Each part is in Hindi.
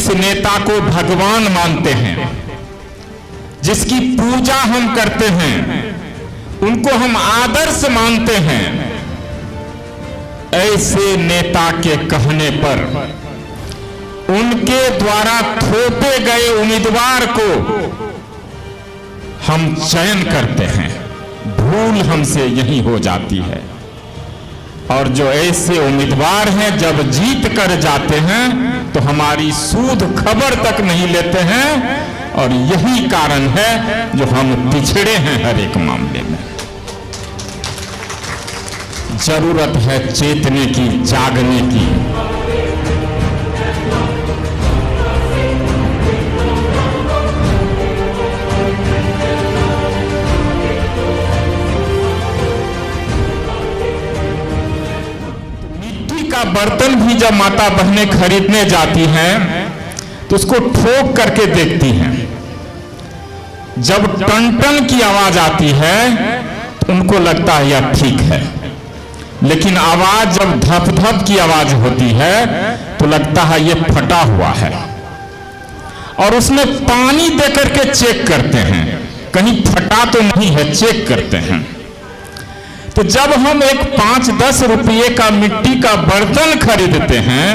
जिस नेता को भगवान मानते हैं, जिसकी पूजा हम करते हैं, उनको हम आदर्श मानते हैं, ऐसे नेता के कहने पर उनके द्वारा थोपे गए उम्मीदवार को हम चयन करते हैं। भूल हमसे यही हो जाती है। और जो ऐसे उम्मीदवार हैं जब जीत कर जाते हैं तो हमारी सूद खबर तक नहीं लेते हैं, और यही कारण है जो हम पिछड़े हैं हर एक मामले में। जरूरत है चेतने की, जागने की। बर्तन भी जब माता बहनें खरीदने जाती हैं तो उसको ठोक करके देखती हैं। जब टन-टन की आवाज आती है तो उनको लगता है यह ठीक है, लेकिन आवाज जब धप-धप की आवाज होती है तो लगता है यह फटा हुआ है, और उसमें पानी देकर के चेक करते हैं कहीं फटा तो नहीं है, चेक करते हैं। तो जब हम एक 5-10 रुपये का मिट्टी का बर्तन खरीदते हैं,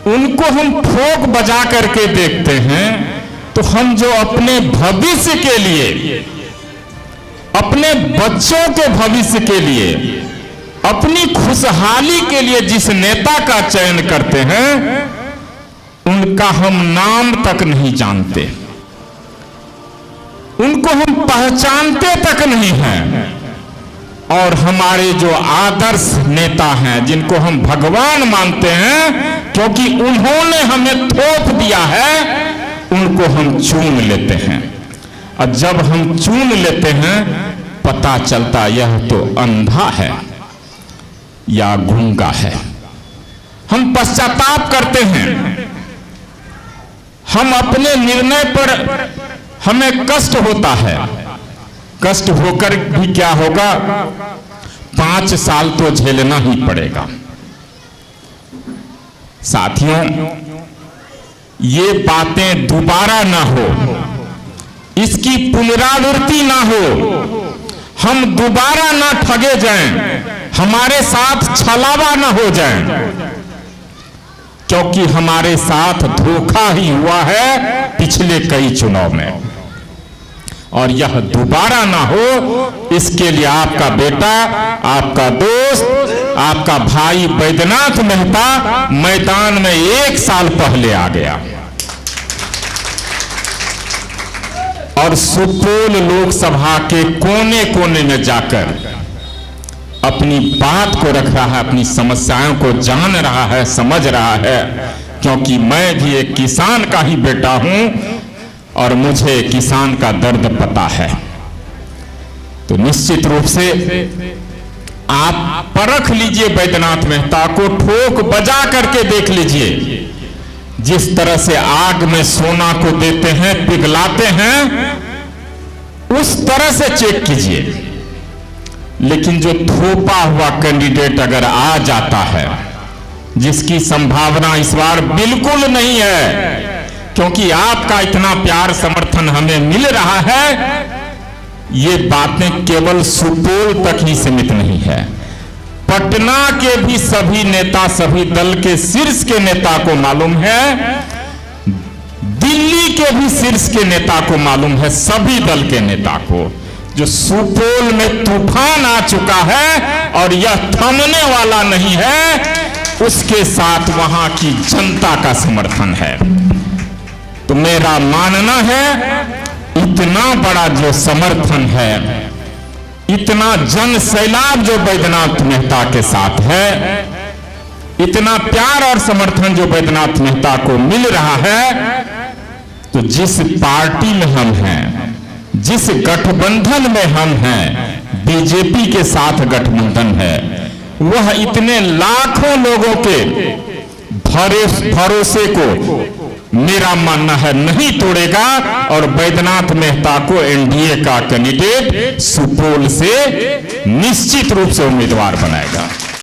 उनको हम ठोक बजा करके देखते हैं, तो हम जो अपने भविष्य के लिए, अपने बच्चों के भविष्य के लिए, अपनी खुशहाली के लिए जिस नेता का चयन करते हैं, उनका हम नाम तक नहीं जानते, उनको हम पहचानते तक नहीं हैं। और हमारे जो आदर्श नेता हैं, जिनको हम भगवान मानते हैं क्योंकि उन्होंने हमें थोप दिया है, उनको हम चुन लेते हैं। और जब हम चुन लेते हैं पता चलता यह तो अंधा है या गूंगा है। हम पश्चाताप करते हैं, हम अपने निर्णय पर हमें कष्ट होता है। कष्ट होकर भी क्या होगा, 5 साल तो झेलना ही पड़ेगा। साथियों, ये बातें दोबारा ना हो, इसकी पुनरावृत्ति ना हो, हम दोबारा ना ठगे जाएं, हमारे साथ छलावा ना हो जाए, क्योंकि हमारे साथ धोखा ही हुआ है पिछले कई चुनाव में, और यह दोबारा ना हो इसके लिए आपका बेटा, आपका दोस्त, आपका भाई बैद्यनाथ मेहता मैदान में 1 साल पहले आ गया और सुपौल लोकसभा के कोने कोने में जाकर अपनी बात को रख रहा है, अपनी समस्याओं को जान रहा है, समझ रहा है। क्योंकि मैं भी एक किसान का ही बेटा हूं और मुझे किसान का दर्द पता है। तो निश्चित रूप से आप परख लीजिए बैद्यनाथ मेहता को, ठोक बजा करके देख लीजिए। जिस तरह से आग में सोना को देते हैं, पिघलाते हैं, उस तरह से चेक कीजिए। लेकिन जो थोपा हुआ कैंडिडेट अगर आ जाता है, जिसकी संभावना इस बार बिल्कुल नहीं है, क्योंकि आपका इतना प्यार समर्थन हमें मिल रहा है, ये बातें केवल सुपौल तक ही सीमित नहीं है। पटना के भी सभी नेता, सभी दल के शीर्ष के नेता को मालूम है, दिल्ली के भी शीर्ष के नेता को मालूम है, सभी दल के नेता को, जो सुपौल में तूफान आ चुका है और यह थमने वाला नहीं है, उसके साथ वहां की जनता का समर्थन है। तो मेरा मानना है इतना बड़ा जो समर्थन है, इतना जन सैलाब जो बैद्यनाथ मेहता के साथ है, इतना प्यार और समर्थन जो बैद्यनाथ मेहता को मिल रहा है, तो जिस पार्टी में हम हैं, जिस गठबंधन में हम हैं, बीजेपी के साथ गठबंधन है, वह इतने लाखों लोगों के भरोसे को मेरा मानना है नहीं तोड़ेगा और बैद्यनाथ मेहता को एनडीए का कैंडिडेट सुपौल से निश्चित रूप से उम्मीदवार बनाएगा।